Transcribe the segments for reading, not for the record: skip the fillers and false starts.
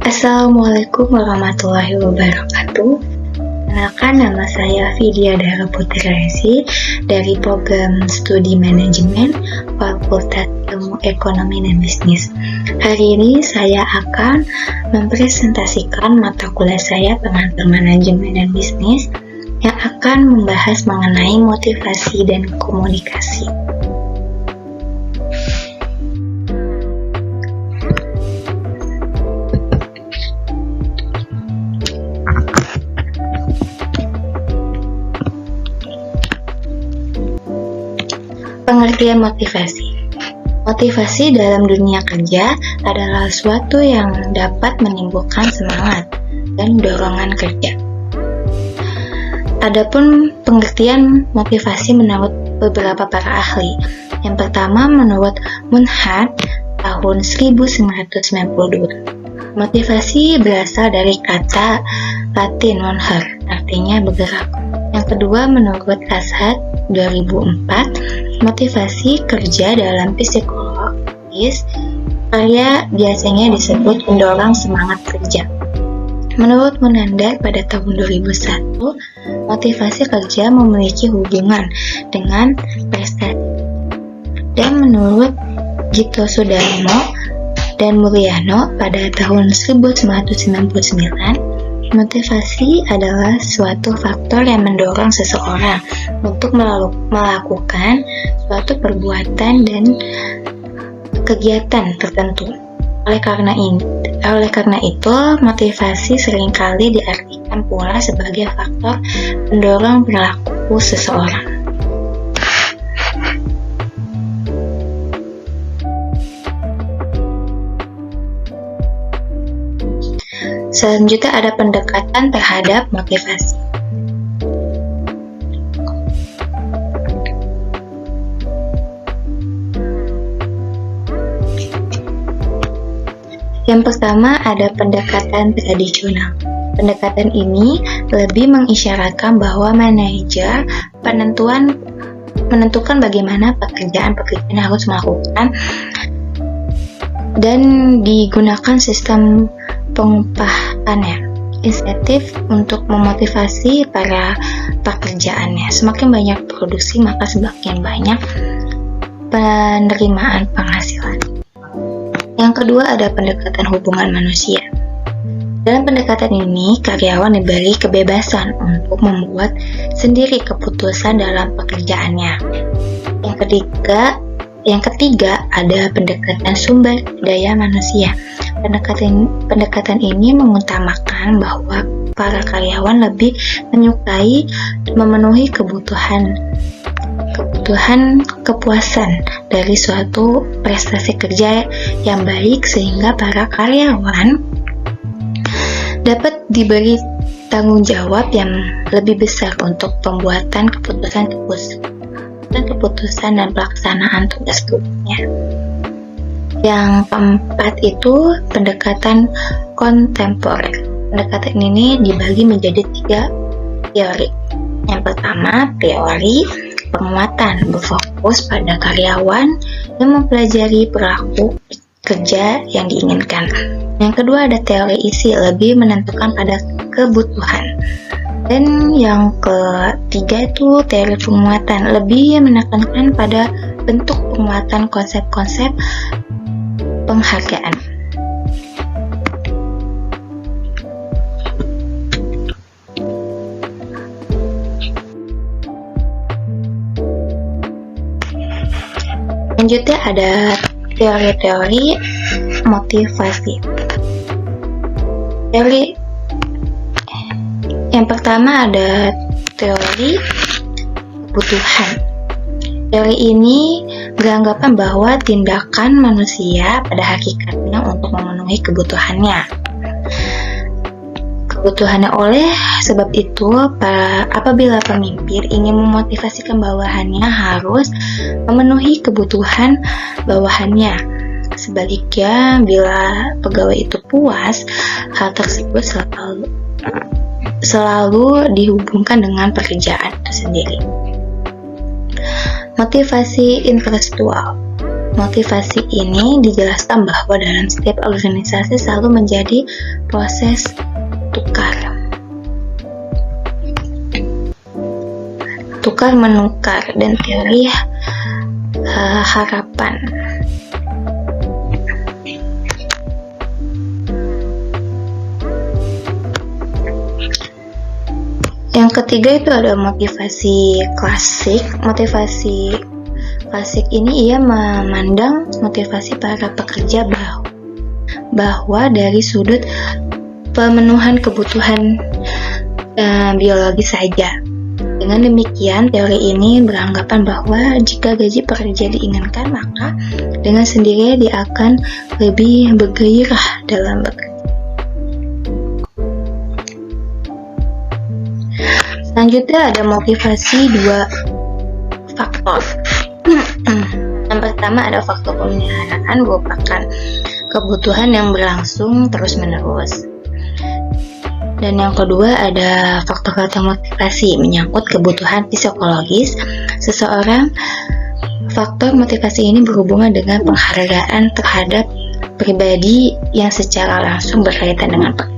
Assalamualaikum warahmatullahi wabarakatuh. Kenalkan, nama saya Vidya Dara Putrasi dari Program Studi Manajemen Fakultas Ilmu Ekonomi dan Bisnis. Hari ini saya akan mempresentasikan mata kuliah saya Pengantar Manajemen dan Bisnis yang akan membahas mengenai motivasi dan komunikasi. Pengertian motivasi. Motivasi dalam dunia kerja adalah suatu yang dapat menimbulkan semangat dan dorongan kerja. Adapun pengertian motivasi menurut beberapa para ahli. Yang pertama, menurut Munhart tahun 1992. Motivasi berasal dari kata Latin monhar, artinya bergerak. Yang kedua, menurut Ashad 2004, motivasi kerja dalam psikologis karya biasanya disebut mendorong semangat kerja. Menurut Munandar pada tahun 2001, motivasi kerja memiliki hubungan dengan prestasi. Dan menurut Gito Sudarmo dan Mulyano pada tahun 1999, motivasi adalah suatu faktor yang mendorong seseorang untuk melakukan suatu perbuatan dan kegiatan tertentu. Oleh karena itu, motivasi seringkali diartikan pula sebagai faktor pendorong perilaku seseorang. Selanjutnya ada pendekatan terhadap motivasi. Yang pertama ada pendekatan tradisional. Pendekatan ini lebih mengisyaratkan bahwa manajer menentukan bagaimana pekerjaan harus melakukan dan digunakan sistem pengupahannya, insentif untuk memotivasi para pekerjaannya. Semakin banyak produksi, maka semakin banyak penerimaan penghasilan. Yang kedua ada pendekatan hubungan manusia. Dalam pendekatan ini, karyawan diberi kebebasan untuk membuat sendiri keputusan dalam pekerjaannya. Yang ketiga ada pendekatan sumber daya manusia. Pendekatan ini mengutamakan bahwa para karyawan lebih menyukai memenuhi kebutuhan kepuasan dari suatu prestasi kerja yang baik, sehingga para karyawan dapat diberi tanggung jawab yang lebih besar untuk pembuatan keputusan dan pelaksanaan tugas tugasnya. Yang keempat itu pendekatan kontemporer. Pendekatan ini dibagi menjadi 3 teori. Yang pertama, teori penguatan, berfokus pada karyawan yang mempelajari perilaku kerja yang diinginkan. Yang kedua ada teori isi, lebih menentukan pada kebutuhan. Dan yang ketiga itu teori penguatan, lebih menekankan pada bentuk penguatan konsep-konsep penghargaan. Selanjutnya ada teori-teori motivasi. Yang pertama ada teori kebutuhan. Teori ini beranggapan bahwa tindakan manusia pada hakikatnya untuk memenuhi kebutuhannya. Oleh sebab itu, apabila pemimpin ingin memotivasikan bawahannya harus memenuhi kebutuhan bawahannya. Sebaliknya, bila pegawai itu puas, hal tersebut selalu dihubungkan dengan pekerjaan itu sendiri. Motivasi intelektual. motivasi ini dijelaskan bahwa dalam setiap organisasi selalu menjadi proses tukar menukar dan teori harapan. Yang ketiga itu ada motivasi klasik. Motivasi klasik ini ia memandang motivasi para pekerja bahwa dari sudut pemenuhan kebutuhan biologis saja. Dengan demikian, teori ini beranggapan bahwa jika gaji pekerja diinginkan, maka dengan sendirinya dia akan lebih bergairah dalam bekerja. Selanjutnya ada motivasi dua faktor. Yang pertama ada faktor pemeliharaan, merupakan kebutuhan yang berlangsung terus-menerus. Dan yang kedua ada faktor-faktor motivasi, menyangkut kebutuhan psikologis seseorang. Faktor motivasi ini berhubungan dengan penghargaan terhadap pribadi yang secara langsung berkaitan dengan pekerjaan.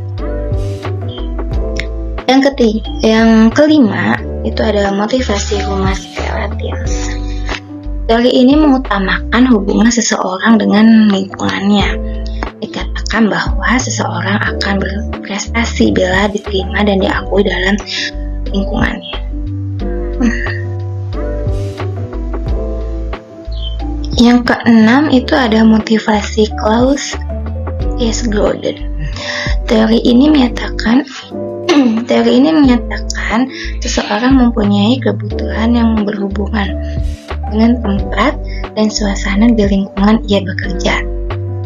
Yang kelima itu ada motivasi human relations. Teori ini mengutamakan hubungan seseorang dengan lingkungannya. Dikatakan bahwa seseorang akan berprestasi bila diterima dan diakui dalam lingkungannya. Yang keenam itu ada motivasi Klaus Esgroden. Teori ini menyatakan seseorang mempunyai kebutuhan yang berhubungan dengan tempat dan suasana di lingkungan ia bekerja,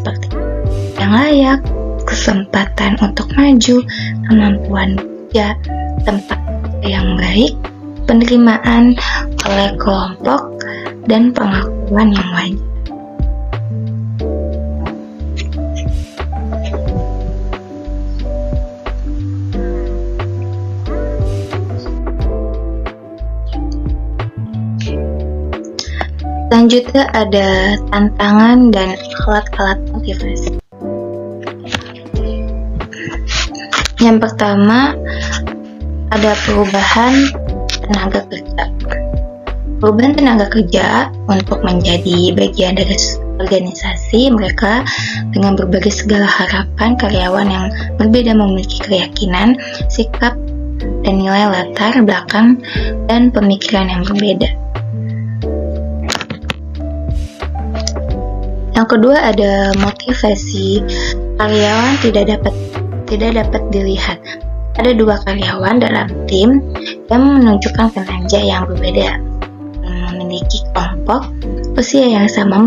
seperti yang layak, kesempatan untuk maju, kemampuan kerja, tempat yang baik, penerimaan oleh kelompok, dan pengakuan yang wajar. Selanjutnya ada tantangan dan alat-alat motivasi. Yang pertama ada perubahan tenaga kerja. Perubahan tenaga kerja untuk menjadi bagian dari organisasi mereka dengan berbagai segala harapan. Karyawan yang berbeda memiliki keyakinan, sikap, dan nilai latar belakang dan pemikiran yang berbeda. Yang kedua ada motivasi karyawan tidak dapat dilihat. Ada dua karyawan dalam tim yang menunjukkan kinerja yang berbeda, memiliki kelompok usia yang sama,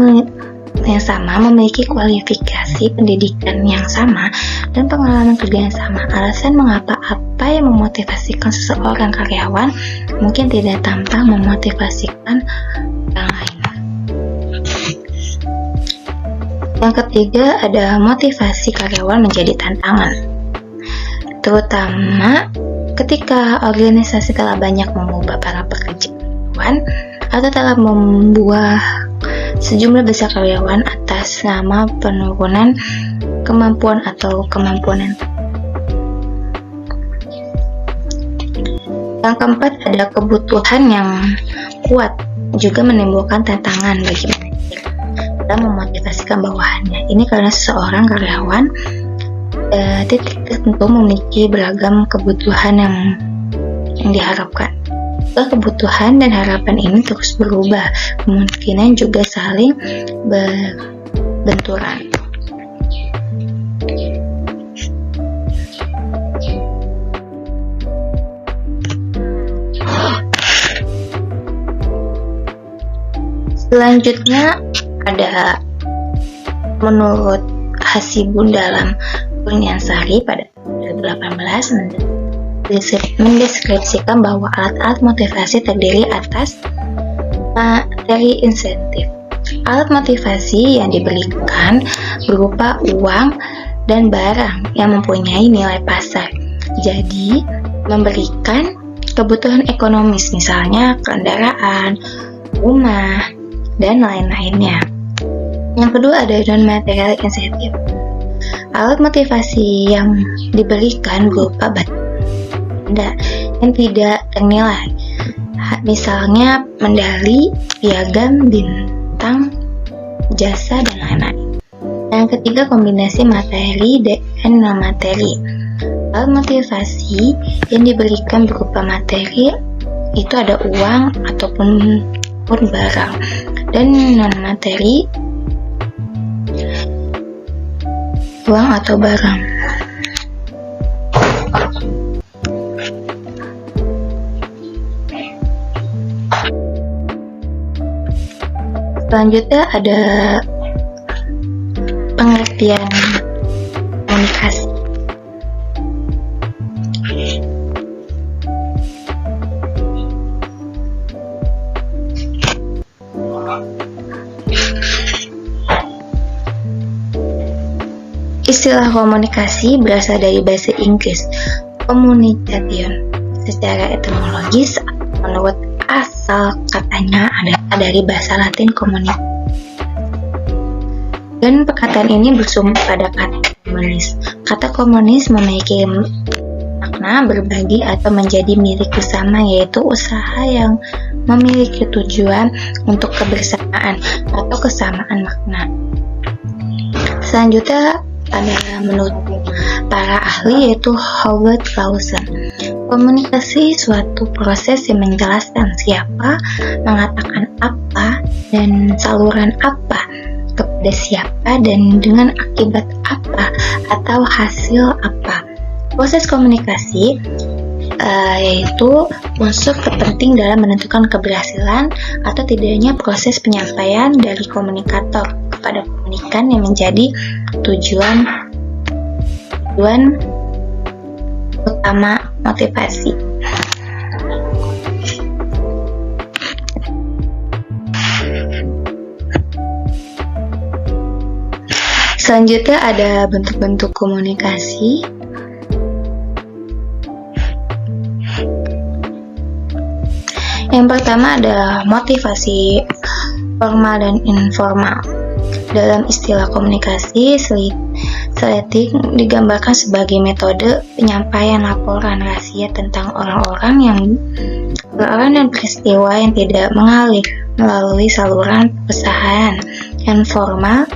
memiliki kualifikasi pendidikan yang sama, dan pengalaman kerja yang sama. Alasan mengapa apa yang memotivasikan seseorang karyawan mungkin tidak tampak memotivasikan orang lain. Yang ketiga ada motivasi karyawan menjadi tantangan, terutama ketika organisasi telah banyak mengubah para pekerja karyawan atau telah membuat sejumlah besar karyawan atas nama penurunan kemampuan atau kemampuan yang. Yang keempat ada kebutuhan yang kuat juga menimbulkan tantangan bagi manajer dalam memotivasikan bawahannya. Ini karena seseorang karyawan tentu memiliki beragam kebutuhan yang diharapkan. Kebutuhan dan harapan ini terus berubah, kemungkinan juga saling berbenturan. Selanjutnya ada menurut Hasibun dalam Kurniasari pada 2018 mendeskripsikan bahwa alat-alat motivasi terdiri atas materi insentif. Alat motivasi yang diberikan berupa uang dan barang yang mempunyai nilai pasar. Jadi, memberikan kebutuhan ekonomis, misalnya kendaraan, rumah, dan lain-lainnya. Yang kedua ada non-material insentif. Alat motivasi yang diberikan berupa benda yang tidak ternilai, misalnya medali, piagam, bintang, jasa, dan lain-lain. Yang ketiga, kombinasi materi dan non-materi. Alat motivasi yang diberikan berupa materi itu ada uang ataupun barang, dan non-materi uang atau barang. Selanjutnya ada pengertian komunikasi. Istilah komunikasi berasal dari bahasa Inggris communication. Secara etimologis, menurut asal katanya adalah dari bahasa Latin communis. Dan perkataan ini bersumber pada kata komunis. Kata komunis memiliki makna berbagi atau menjadi milik bersama, yaitu usaha yang memiliki tujuan untuk kebersamaan atau kesamaan makna. Selanjutnya ada menurut para ahli yaitu Howard Lawson. Komunikasi suatu proses yang menjelaskan siapa, mengatakan apa, dan saluran apa kepada siapa, dan dengan akibat apa atau hasil apa. Proses komunikasi yaitu unsur terpenting dalam menentukan keberhasilan atau tidaknya proses penyampaian dari komunikator kepada komunikan yang menjadi tujuan utama motivasi. Selanjutnya ada bentuk-bentuk komunikasi. Yang pertama ada motivasi formal dan informal. Dalam istilah komunikasi, seletik digambarkan sebagai metode penyampaian laporan rahasia tentang orang dan peristiwa yang tidak mengalir melalui saluran perusahaan. Yang formal,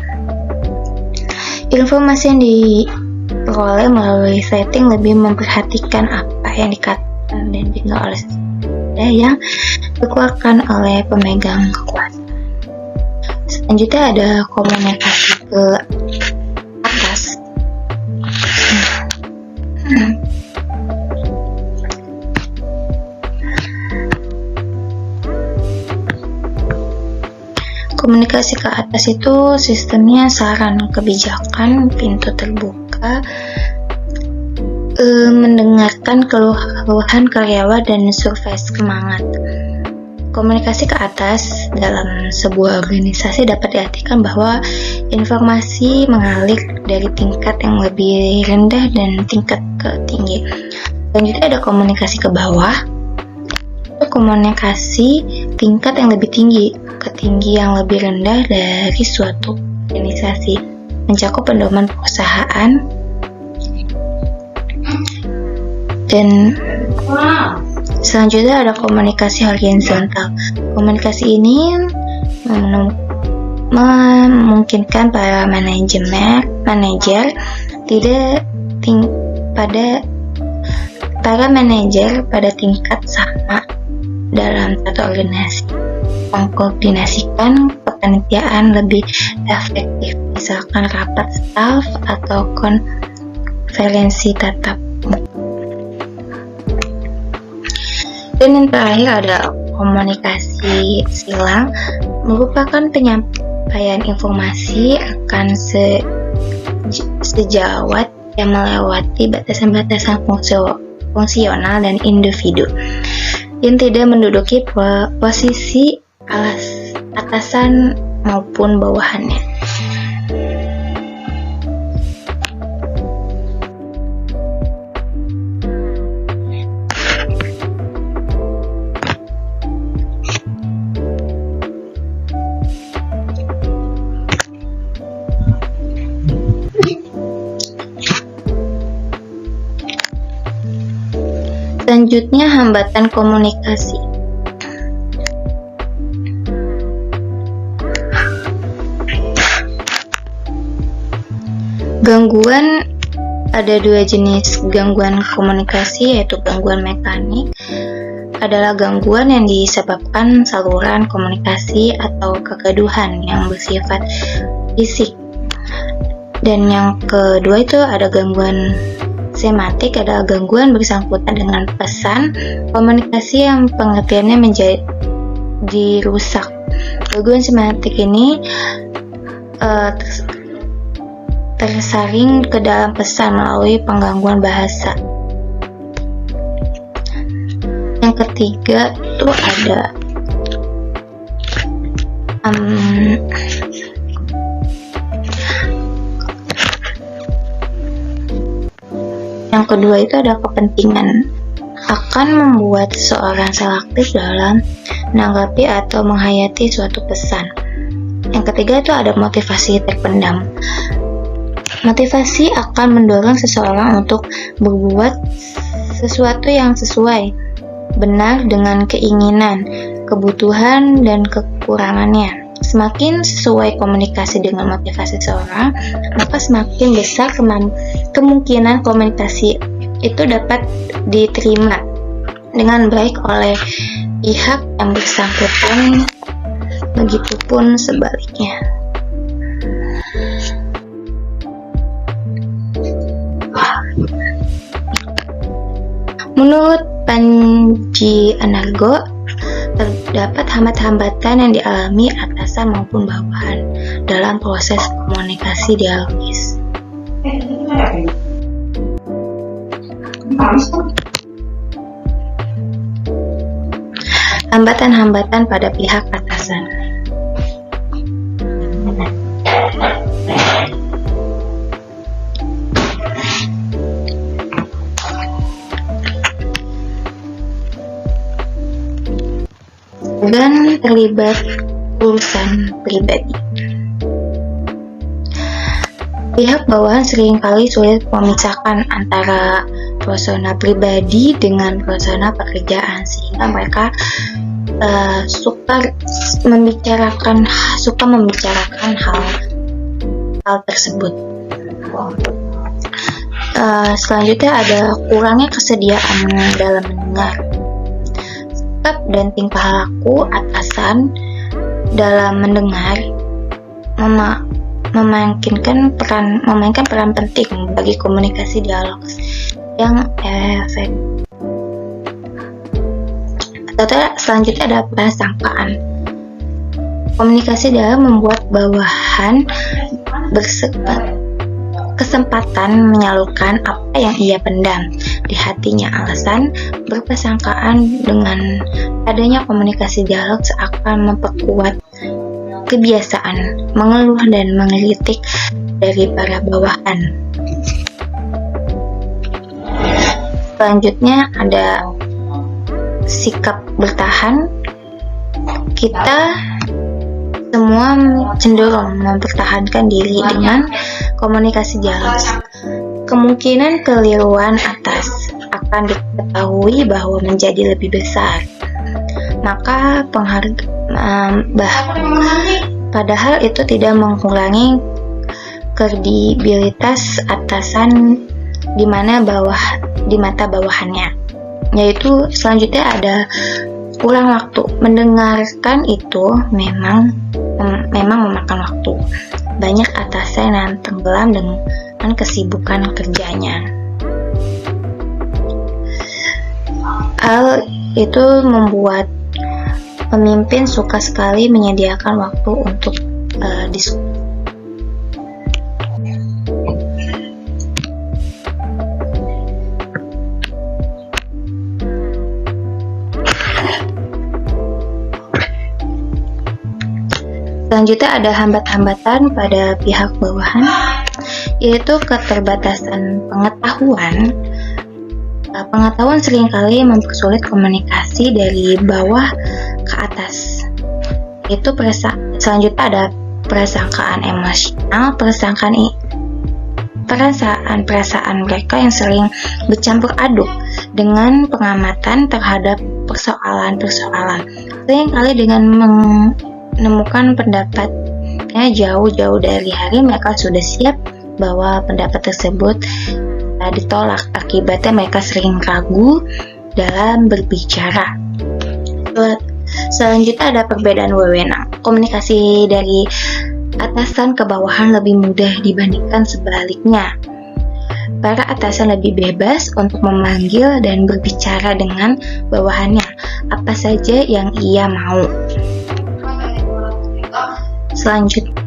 informasi yang diperoleh melalui setting lebih memperhatikan apa yang dikatakan dan juga oleh yang dikeluarkan oleh pemegang kekuasaan. Selanjutnya ada komunikasi ke atas. Komunikasi ke atas itu sistemnya saran, kebijakan, pintu terbuka, mendengarkan keluhan karyawan dan survei semangat. Komunikasi ke atas dalam sebuah organisasi dapat diartikan bahwa informasi mengalir dari tingkat yang lebih rendah dan tingkat ke tinggi. Selanjutnya ada komunikasi ke bawah. Komunikasi tingkat yang lebih tinggi ke tinggi yang lebih rendah dari suatu organisasi, mencakup pedoman perusahaan dan selanjutnya ada komunikasi horizontal. Komunikasi ini memungkinkan para manajer pada tingkat sama dalam satu organisasi mengkoordinasikan kepanitiaan lebih efektif, misalkan rapat staf atau konferensi tatap muka. Dan yang terakhir ada komunikasi silang, merupakan penyampaian informasi akan sejawat yang melewati batasan-batasan fungsional dan individu yang tidak menduduki posisi atasan maupun bawahannya. Selanjutnya, hambatan komunikasi. Gangguan, ada dua jenis gangguan komunikasi, yaitu gangguan mekanik adalah gangguan yang disebabkan saluran komunikasi atau kegaduhan yang bersifat fisik. Dan yang kedua itu ada gangguan semantik, adalah gangguan bersangkutan dengan pesan komunikasi yang pengertiannya menjadi rusak. Gangguan semantik ini tersaring ke dalam pesan melalui penggangguan bahasa. Yang ketiga itu ada yang kedua itu ada kepentingan, akan membuat seseorang selektif dalam menanggapi atau menghayati suatu pesan. Yang ketiga itu ada motivasi terpendam. Motivasi akan mendorong seseorang untuk berbuat sesuatu yang sesuai, benar dengan keinginan, kebutuhan, dan kekurangannya. Semakin sesuai komunikasi dengan motivasi seseorang, maka semakin besar kemungkinan komunikasi itu dapat diterima dengan baik oleh pihak yang bersangkutan, begitupun sebaliknya. Menurut Panji Anargo, terdapat hambatan yang dialami atasan maupun bawahan dalam proses komunikasi dialogis. Hambatan-hambatan pada pihak atasan. Dan terlibat urusan pribadi. Pihak bawahan seringkali sulit memisahkan antara persona pribadi dengan persona pekerjaan, sehingga mereka suka membicarakan hal tersebut. Selanjutnya ada kurangnya kesediaan dalam mendengar. Sikap dan tingkah laku atasan dalam mendengar memainkan peran penting bagi komunikasi dialog yang efektif. Selanjutnya ada prasangkaan. Komunikasi dialog membuat bawahan kesempatan menyalurkan apa yang ia pendam di hatinya. Alasan berprasangkaan dengan adanya komunikasi dialog seakan memperkuat kebiasaan mengeluh dan mengkritik dari para bawahan. Selanjutnya ada sikap bertahan. Kita semua cenderung mempertahankan diri dengan komunikasi dialog. Kemungkinan keliruan atas akan diketahui bahwa menjadi lebih besar. Maka padahal itu tidak mengurangi kredibilitas atasan di mata bawahannya. Yaitu selanjutnya ada kurang waktu. Mendengarkan itu memang memakan waktu. Banyak atasan yang tenggelam dengan kesibukan kerjanya. Hal itu membuat pemimpin suka sekali menyediakan waktu untuk diskusi. Selanjutnya ada hambatan pada pihak bawahan, yaitu keterbatasan pengetahuan. Pengetahuan seringkali mempersulit komunikasi dari bawah ke atas. Selanjutnya ada prasangkaan emosional. perasaan-perasaan mereka yang sering bercampur aduk dengan pengamatan terhadap persoalan-persoalan. Seringkali dengan menemukan pendapatnya jauh-jauh dari hari, mereka sudah siap bahwa pendapat tersebut ditolak. Akibatnya mereka sering ragu dalam berbicara. Selanjutnya ada perbedaan wewenang. Komunikasi dari atasan ke bawahan lebih mudah dibandingkan sebaliknya. Para atasan lebih bebas untuk memanggil dan berbicara dengan bawahannya apa saja yang ia mau. Selanjutnya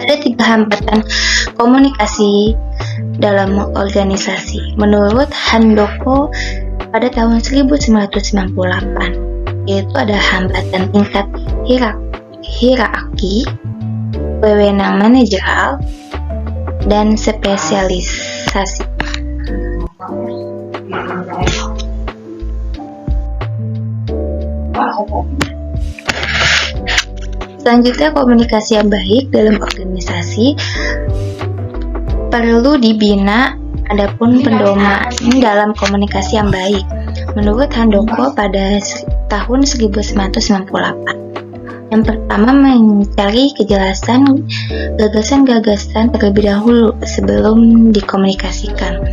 ada 3 hambatan komunikasi dalam organisasi menurut Handoko pada tahun 1998, yaitu ada hambatan tingkat hierarki, wewenang manajerial, dan spesialisasi. Selanjutnya, komunikasi yang baik dalam organisasi perlu dibina. Adapun pedoman dalam komunikasi yang baik menurut Handoko pada tahun 1998. Yang pertama, mencari kejelasan gagasan-gagasan terlebih dahulu sebelum dikomunikasikan.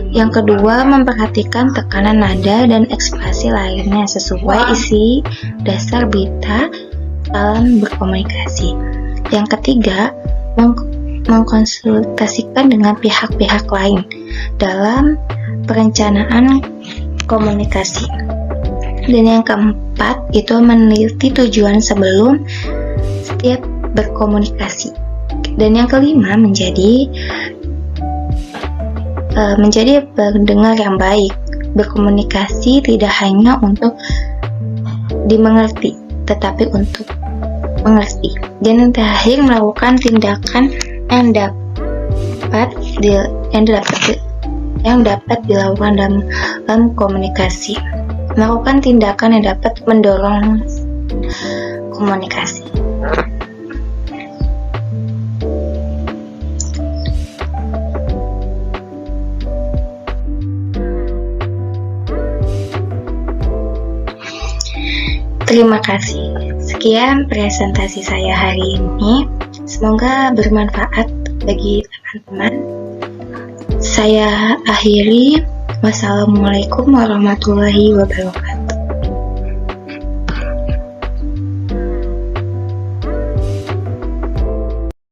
Yang kedua, memperhatikan tekanan nada dan ekspresi lainnya sesuai isi dasar berita dalam berkomunikasi. Yang ketiga, mengkonsultasikan dengan pihak-pihak lain dalam perencanaan komunikasi. Dan yang keempat, itu meneliti tujuan sebelum setiap berkomunikasi. Dan yang kelima, menjadi pendengar yang baik. Berkomunikasi tidak hanya untuk dimengerti, tetapi untuk mengerti. Dan yang terakhir, melakukan tindakan yang dapat dilakukan dalam komunikasi. Melakukan tindakan yang dapat mendorong komunikasi. Terima kasih. Sekian presentasi saya hari ini. Semoga bermanfaat bagi teman-teman. Saya akhiri. Wassalamualaikum warahmatullahi wabarakatuh.